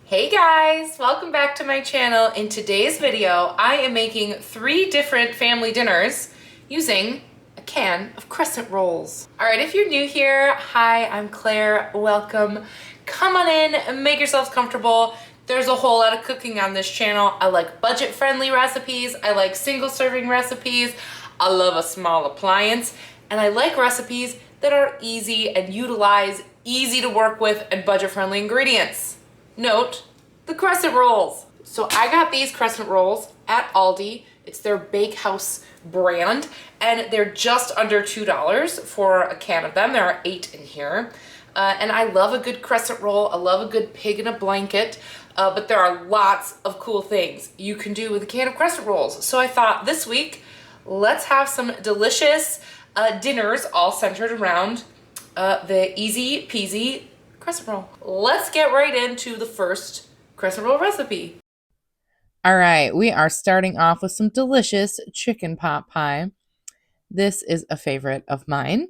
Hey guys, welcome back to my channel. In today's video, I am making 3 different family dinners using a can of Crescent rolls. All right, if you're new here, hi, I'm Claire, welcome. Come on in and make yourselves comfortable. There's a whole lot of cooking on this channel. I like budget-friendly recipes. I like single-serving recipes. I love a small appliance. And I like recipes that are easy and utilize easy to work with and budget-friendly ingredients. Note the Crescent rolls. So I got these Crescent rolls at Aldi. It's their Bakehouse brand, and they're just under $2 for a can of them. There are 8 in here. And I love a good Crescent roll. I love a good pig in a blanket. But there are lots of cool things you can do with a can of Crescent rolls. So I thought this week, let's have some delicious dinners all centered around the easy peasy crescent roll. Let's get right into the first crescent roll recipe. All right, we are starting off with some delicious chicken pot pie. This is a favorite of mine.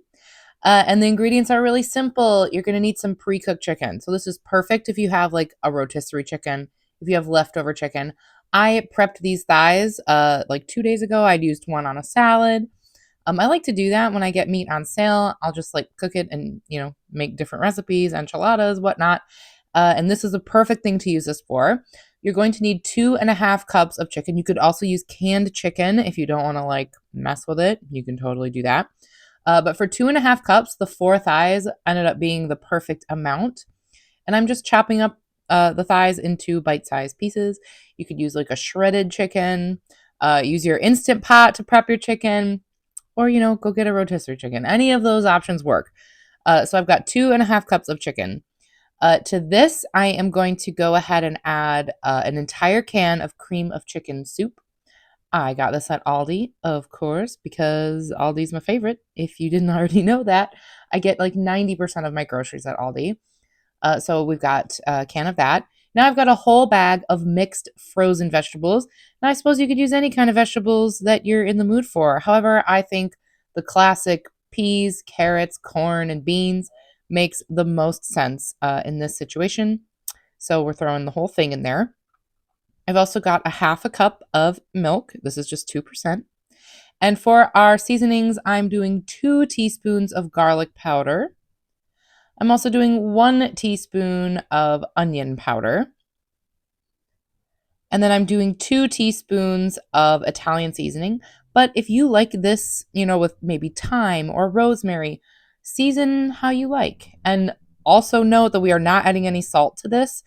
And the ingredients are really simple. You're going to need some pre-cooked chicken. So this is perfect if you have like a rotisserie chicken, if you have leftover chicken. I prepped these thighs like 2 days ago. I'd used one on a salad. I like to do that when I get meat on sale. I'll just like cook it and, make different recipes, enchiladas, whatnot. And this is a perfect thing to use this for. You're going to need 2.5 cups of chicken. You could also use canned chicken if you don't want to like mess with it. You can totally do that. But for 2.5 cups, the 4 thighs ended up being the perfect amount. And I'm just chopping up the thighs into bite-sized pieces. You could use like a shredded chicken, use your Instant Pot to prep your chicken, or, go get a rotisserie chicken. Any of those options work. So I've got 2.5 cups of chicken. To this, I am going to go ahead and add an entire can of cream of chicken soup. I got this at Aldi, of course, because Aldi's my favorite. If you didn't already know that, I get like 90% of my groceries at Aldi. So we've got a can of that. Now I've got a whole bag of mixed frozen vegetables. Now I suppose you could use any kind of vegetables that you're in the mood for. However, I think the classic peas, carrots, corn, and beans makes the most sense in this situation. So we're throwing the whole thing in there. I've also got a 1/2 cup of milk. This is just 2%. And for our seasonings, I'm doing 2 teaspoons of garlic powder. I'm also doing 1 teaspoon of onion powder. And then I'm doing 2 teaspoons of Italian seasoning. But if you like this, with maybe thyme or rosemary, season how you like. And also note that we are not adding any salt to this.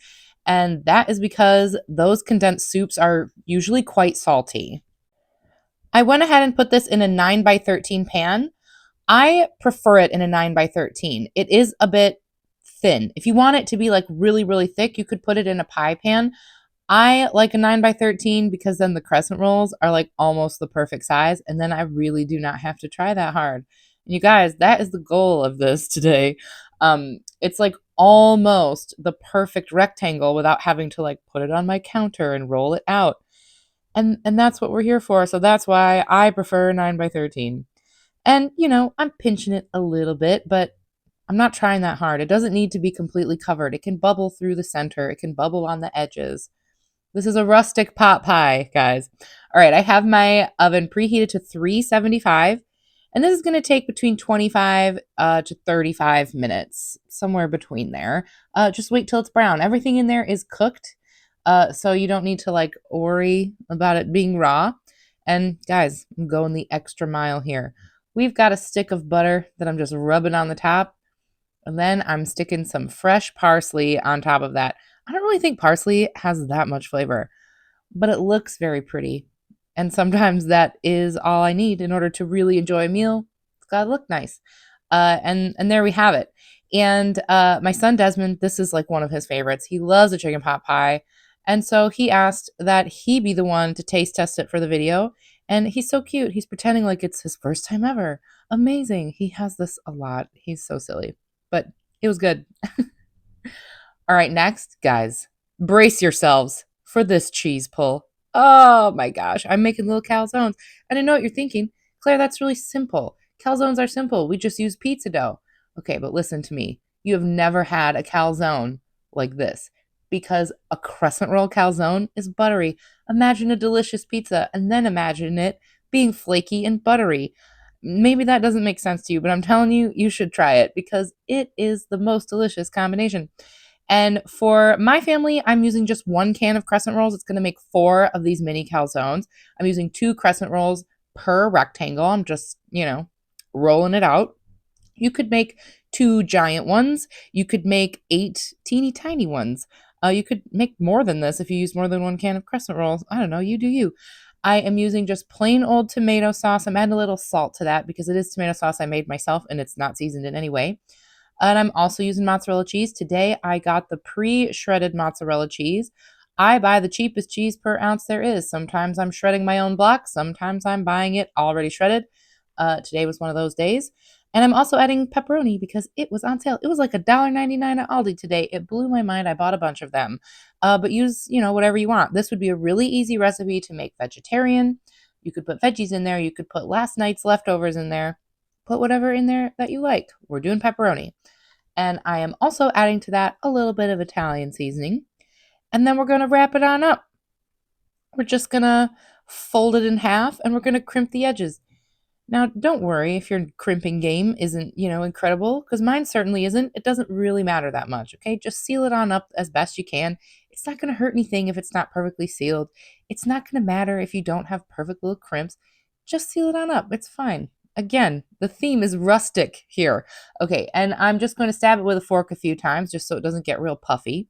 And that is because those condensed soups are usually quite salty. I went ahead and put this in a 9x13 pan. I prefer it in a 9x13. It is a bit thin. If you want it to be like really, really thick, you could put it in a pie pan. I like a 9x13 because then the crescent rolls are like almost the perfect size. And then I really do not have to try that hard. And you guys, that is the goal of this today. It's like almost the perfect rectangle without having to like put it on my counter and roll it out. And that's what we're here for. So that's why I prefer 9x13. And, I'm pinching it a little bit, but I'm not trying that hard. It doesn't need to be completely covered. It can bubble through the center. It can bubble on the edges. This is a rustic pot pie, guys. All right, I have my oven preheated to 375, and this is going to take between 25 to 35 minutes, somewhere between there. Just wait till it's brown. Everything in there is cooked, so you don't need to like worry about it being raw. And guys, I'm going the extra mile here. We've got a stick of butter that I'm just rubbing on the top, and then I'm sticking some fresh parsley on top of that. I don't really think parsley has that much flavor, but it looks very pretty. And sometimes that is all I need in order to really enjoy a meal. It's got to look nice. And there we have it. And my son Desmond, this is like one of his favorites. He loves a chicken pot pie. And so he asked that he be the one to taste test it for the video. And he's so cute. He's pretending like it's his first time ever. Amazing. He has this a lot. He's so silly. But it was good. All right, next, guys, brace yourselves for this cheese pull. Oh my gosh, I'm making little calzones. And I know what you're thinking. Claire, that's really simple. Calzones are simple. We just use pizza dough. Okay, but listen to me. You have never had a calzone like this. because a crescent roll calzone is buttery. Imagine a delicious pizza and then imagine it being flaky and buttery. Maybe that doesn't make sense to you, but I'm telling you, you should try it because it is the most delicious combination. And for my family, I'm using just one can of crescent rolls. It's going to make 4 of these mini calzones. I'm using 2 crescent rolls per rectangle. I'm just, rolling it out. You could make 2 giant ones. You could make 8 teeny tiny ones. You could make more than this if you use more than one can of crescent rolls. I don't know. You do you. I am using just plain old tomato sauce. I'm adding a little salt to that because it is tomato sauce I made myself and it's not seasoned in any way. And I'm also using mozzarella cheese. Today I got the pre-shredded mozzarella cheese. I buy the cheapest cheese per ounce there is. Sometimes I'm shredding my own block. Sometimes I'm buying it already shredded. Today was one of those days. And I'm also adding pepperoni because it was on sale. It was like $1.99 at Aldi today. It blew my mind. I bought a bunch of them. But use, whatever you want. This would be a really easy recipe to make vegetarian. You could put veggies in there. You could put last night's leftovers in there. Put whatever in there that you like. We're doing pepperoni. And I am also adding to that a little bit of Italian seasoning. And then we're going to wrap it on up. We're just going to fold it in half and we're going to crimp the edges. Now, don't worry if your crimping game isn't, incredible, because mine certainly isn't. It doesn't really matter that much, okay? Just seal it on up as best you can. It's not going to hurt anything if it's not perfectly sealed. It's not going to matter if you don't have perfect little crimps. Just seal it on up. It's fine. Again, the theme is rustic here. Okay, and I'm just going to stab it with a fork a few times just so it doesn't get real puffy.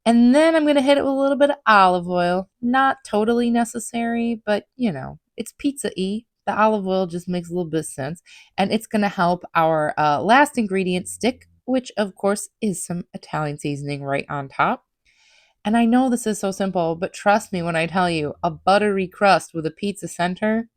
And then I'm going to hit it with a little bit of olive oil. Not totally necessary, but it's pizza-y. The olive oil just makes a little bit of sense. And it's going to help our last ingredient stick, which of course is some Italian seasoning right on top. And I know this is so simple, but trust me when I tell you, a buttery crust with a pizza center,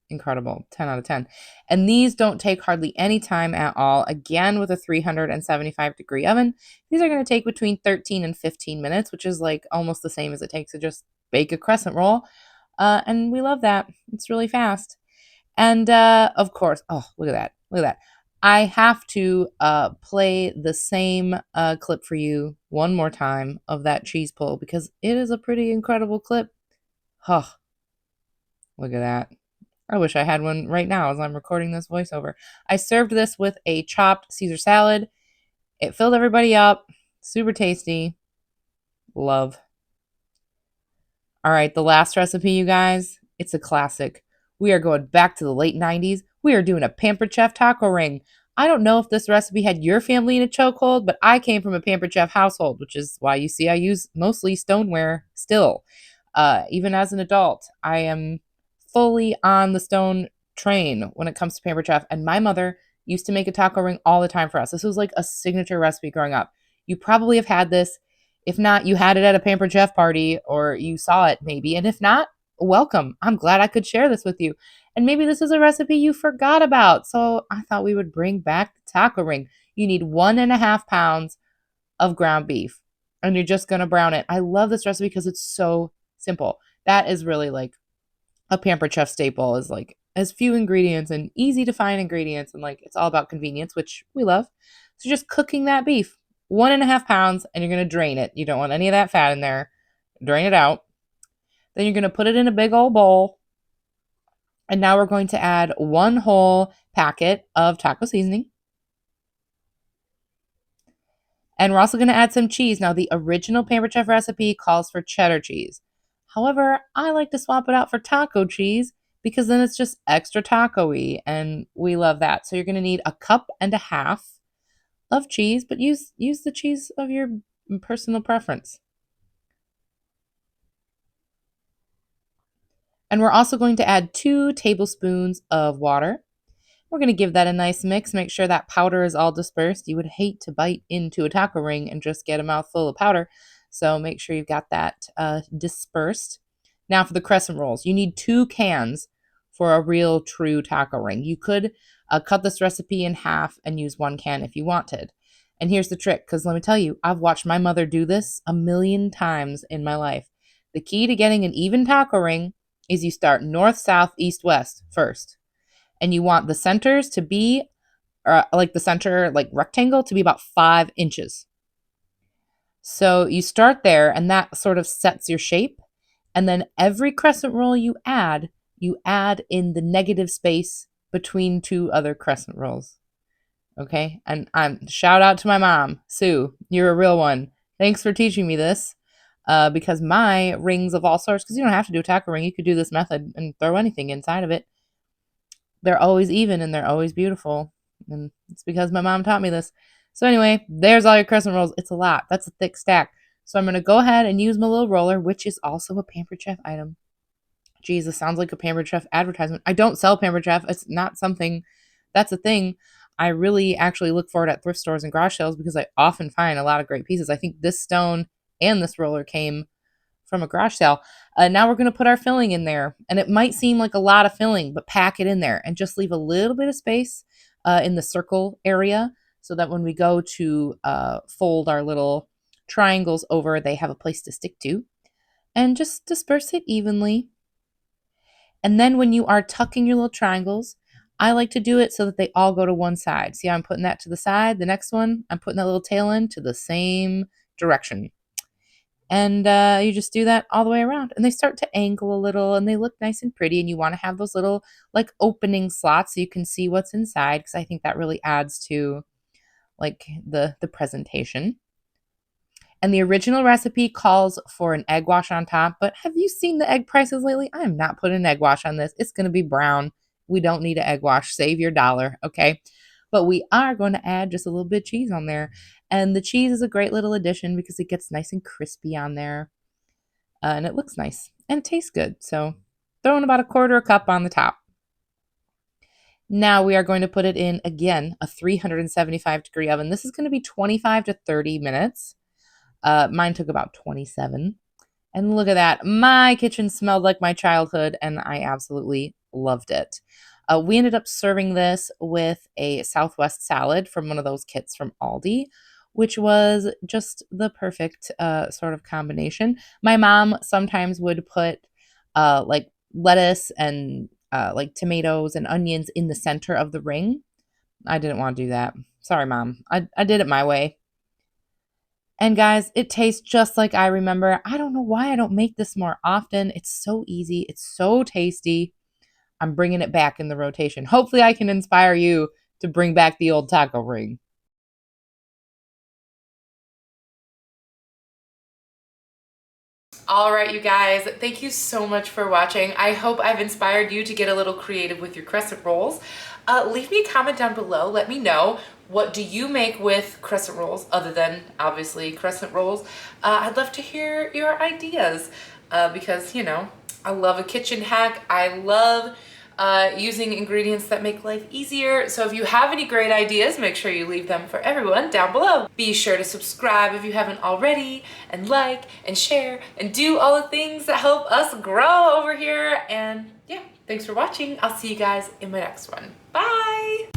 incredible. 10 out of 10. And these don't take hardly any time at all. Again, with a 375-degree oven, these are going to take between 13 and 15 minutes, which is like almost the same as it takes to just bake a crescent roll. And we love that. It's really fast. And of course, oh, look at that. Look at that. I have to play the same clip for you one more time of that cheese pull because it is a pretty incredible clip. Oh, look at that. I wish I had one right now as I'm recording this voiceover. I served this with a chopped Caesar salad. It filled everybody up. Super tasty. Love. All right, the last recipe, you guys. It's a classic. We are going back to the late 90s. We are doing a Pampered Chef taco ring. I don't know if this recipe had your family in a chokehold, but I came from a Pampered Chef household, which is why you see I use mostly stoneware still. Even as an adult, I am fully on the stone train when it comes to Pampered Chef. And my mother used to make a taco ring all the time for us. This was like a signature recipe growing up. You probably have had this. If not, you had it at a Pampered Chef party or you saw it maybe. And if not, welcome. I'm glad I could share this with you. And maybe this is a recipe you forgot about. So I thought we would bring back the taco ring. You need 1.5 pounds of ground beef and you're just going to brown it. I love this recipe because it's so simple. That is really like a Pampered Chef staple, is like as few ingredients and easy to find ingredients. And like, it's all about convenience, which we love. So just cooking that beef, 1.5 pounds, and you're going to drain it. You don't want any of that fat in there. Drain it out. Then you're going to put it in a big old bowl. And now we're going to add 1 whole packet of taco seasoning. And we're also going to add some cheese. Now, the original Pampered Chef recipe calls for cheddar cheese. However, I like to swap it out for taco cheese because then it's just extra taco-y, and we love that. So you're going to need 1.5 cups of cheese, but use the cheese of your personal preference. And we're also going to add 2 tablespoons of water. We're going to give that a nice mix. Make sure that powder is all dispersed. You would hate to bite into a taco ring and just get a mouthful of powder. So make sure you've got that dispersed. Now for the crescent rolls, you need 2 cans for a real true taco ring. You could cut this recipe in half and use 1 can if you wanted. And here's the trick, because let me tell you, I've watched my mother do this a million times in my life. The key to getting an even taco ring is you start north, south, east, west first. And you want the centers to be, like the center, like rectangle, to be about 5 inches. So you start there, and that sort of sets your shape. And then every crescent roll you add in the negative space between two other crescent rolls. Okay. And I'm shout out to my mom, Sue. You're a real one. Thanks for teaching me this. Because my rings of all sorts, because you don't have to do a taco ring, you could do this method and throw anything inside of it. They're always even and they're always beautiful. And it's because my mom taught me this. So anyway, there's all your crescent rolls. It's a lot. That's a thick stack. So I'm going to go ahead and use my little roller, which is also a Pampered Chef item. Geez, this sounds like a Pampered Chef advertisement. I don't sell Pampered Chef. It's not something, that's a thing. I really actually look for it at thrift stores and garage sales because I often find a lot of great pieces. I think this stone and this roller came from a garage sale. Now we're going to put our filling in there. And it might seem like a lot of filling, but pack it in there and just leave a little bit of space in the circle area so that when we go to fold our little triangles over, they have a place to stick to. And just disperse it evenly. And then when you are tucking your little triangles, I like to do it so that they all go to one side. See how I'm putting that to the side? The next one, I'm putting that little tail in to the same direction. And you just do that all the way around. And they start to angle a little and they look nice and pretty. And you want to have those little like opening slots so you can see what's inside, because I think that really adds to like the presentation. And the original recipe calls for an egg wash on top. But have you seen the egg prices lately? I am not putting an egg wash on this. It's going to be brown. We don't need an egg wash. Save your dollar, okay? But we are going to add just a little bit of cheese on there. And the cheese is a great little addition because it gets nice and crispy on there. And it looks nice. And it tastes good. So throwing about 1/4 cup on the top. Now we are going to put it in, again, a 375-degree oven. This is going to be 25 to 30 minutes. Mine took about 27. And look at that. My kitchen smelled like my childhood, and I absolutely loved it. We ended up serving this with a Southwest salad from one of those kits from Aldi, which was just the perfect sort of combination. My mom sometimes would put like lettuce and like tomatoes and onions in the center of the ring. I didn't want to do that. Sorry, Mom. I did it my way. And guys, it tastes just like I remember. I don't know why I don't make this more often. It's so easy. It's so tasty. I'm bringing it back in the rotation. Hopefully I can inspire you to bring back the old taco ring. All right, you guys, thank you so much for watching. I hope I've inspired you to get a little creative with your crescent rolls. Leave me a comment down below. Let me know, what do you make with crescent rolls other than obviously crescent rolls? I'd love to hear your ideas because, you know, I love a kitchen hack. I love using ingredients that make life easier. So if you have any great ideas, make sure you leave them for everyone down below. Be sure to subscribe if you haven't already, and like and share and do all the things that help us grow over here. And yeah, thanks for watching. I'll see you guys in my next one. Bye.